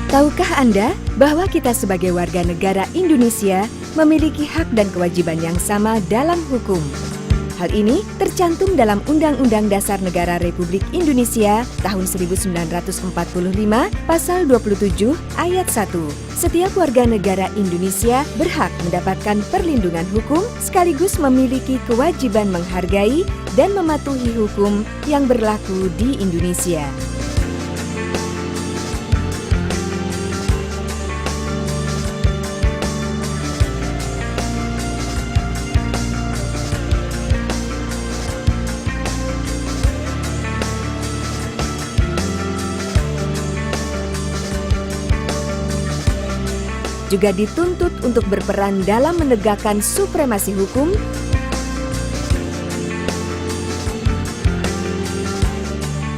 Tahukah Anda bahwa kita sebagai warga negara Indonesia memiliki hak dan kewajiban yang sama dalam hukum? Hal ini tercantum dalam Undang-Undang Dasar Negara Republik Indonesia tahun 1945 pasal 27 ayat 1. Setiap warga negara Indonesia berhak mendapatkan perlindungan hukum sekaligus memiliki kewajiban menghargai dan mematuhi hukum yang berlaku di Indonesia. Juga dituntut untuk berperan dalam menegakkan supremasi hukum,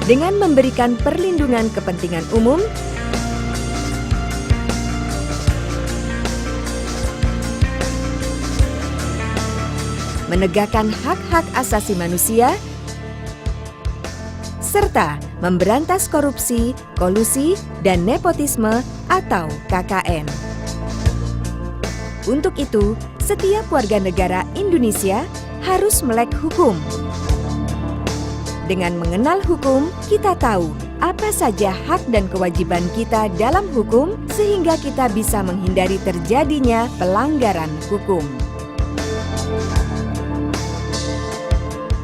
dengan memberikan perlindungan kepentingan umum, menegakkan hak-hak asasi manusia, serta memberantas korupsi, kolusi, dan nepotisme atau KKN. Untuk itu, setiap warga negara Indonesia harus melek hukum. Dengan mengenal hukum, kita tahu apa saja hak dan kewajiban kita dalam hukum sehingga kita bisa menghindari terjadinya pelanggaran hukum.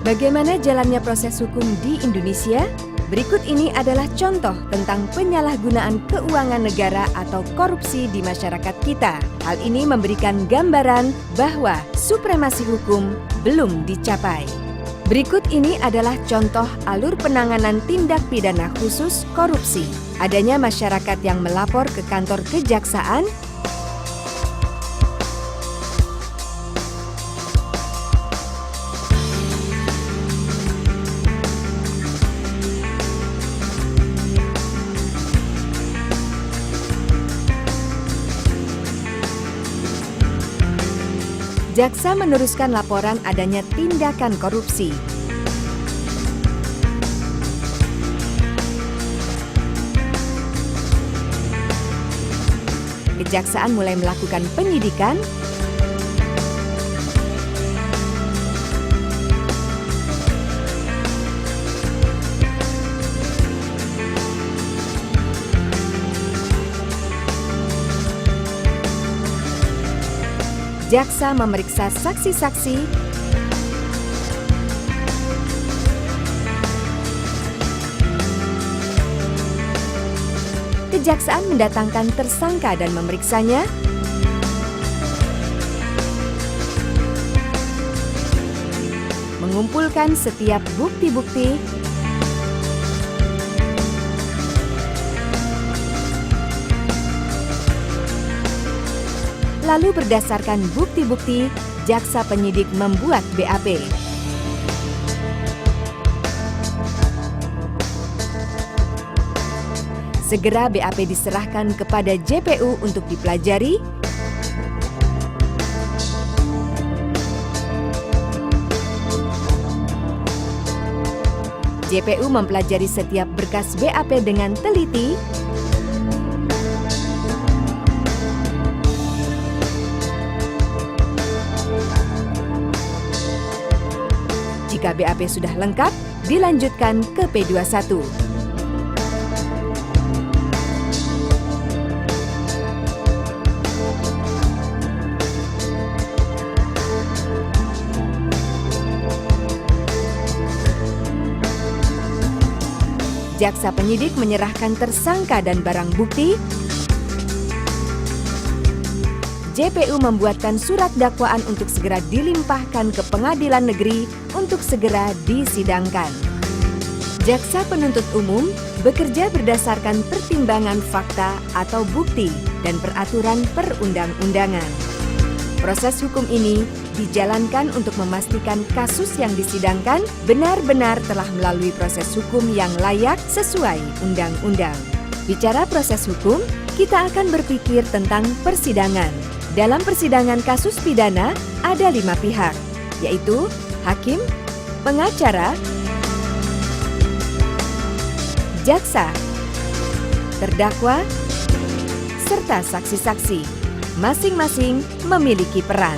Bagaimana jalannya proses hukum di Indonesia? Berikut ini adalah contoh tentang penyalahgunaan keuangan negara atau korupsi di masyarakat kita. Hal ini memberikan gambaran bahwa supremasi hukum belum dicapai. Berikut ini adalah contoh alur penanganan tindak pidana khusus korupsi. Adanya masyarakat yang melapor ke kantor kejaksaan, jaksa meneruskan laporan adanya tindakan korupsi. Kejaksaan mulai melakukan penyidikan, jaksa memeriksa saksi-saksi, kejaksaan mendatangkan tersangka dan memeriksanya, mengumpulkan setiap bukti-bukti, lalu berdasarkan bukti-bukti, jaksa penyidik membuat BAP. Segera BAP diserahkan kepada JPU untuk dipelajari, JPU mempelajari setiap berkas BAP dengan teliti, jika BAP sudah lengkap, dilanjutkan ke P21. Jaksa penyidik menyerahkan tersangka dan barang bukti. JPU membuatkan surat dakwaan untuk segera dilimpahkan ke pengadilan negeri untuk segera disidangkan. Jaksa penuntut umum bekerja berdasarkan pertimbangan fakta atau bukti dan peraturan perundang-undangan. Proses hukum ini dijalankan untuk memastikan kasus yang disidangkan benar-benar telah melalui proses hukum yang layak sesuai undang-undang. Bicara proses hukum, kita akan berpikir tentang persidangan. Dalam persidangan kasus pidana ada 5 pihak, yaitu hakim, pengacara, jaksa, terdakwa, serta saksi-saksi. Masing-masing memiliki peran.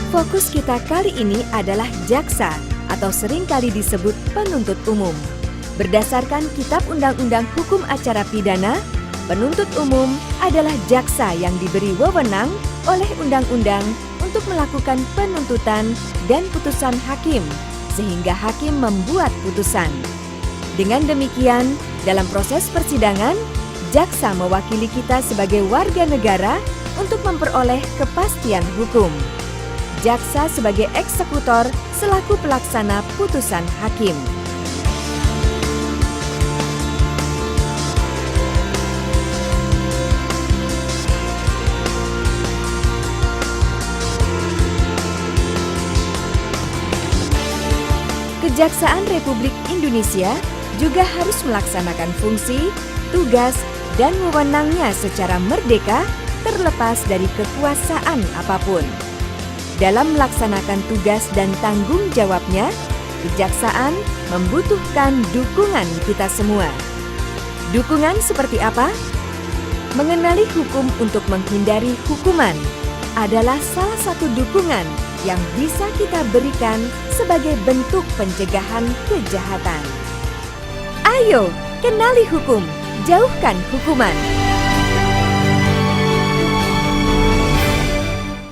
Fokus kita kali ini adalah jaksa atau seringkali disebut penuntut umum. Berdasarkan Kitab Undang-Undang Hukum Acara Pidana, penuntut umum adalah jaksa yang diberi wewenang oleh undang-undang untuk melakukan penuntutan dan putusan hakim, sehingga hakim membuat putusan. Dengan demikian, dalam proses persidangan, jaksa mewakili kita sebagai warga negara untuk memperoleh kepastian hukum. Jaksa sebagai eksekutor selaku pelaksana putusan hakim. Kejaksaan Republik Indonesia juga harus melaksanakan fungsi, tugas, dan wewenangnya secara merdeka terlepas dari kekuasaan apapun. Dalam melaksanakan tugas dan tanggung jawabnya, kejaksaan membutuhkan dukungan kita semua. Dukungan seperti apa? Mengenali hukum untuk menghindari hukuman adalah salah satu dukungan yang bisa kita berikan sebagai bentuk pencegahan kejahatan. Ayo, kenali hukum, jauhkan hukuman.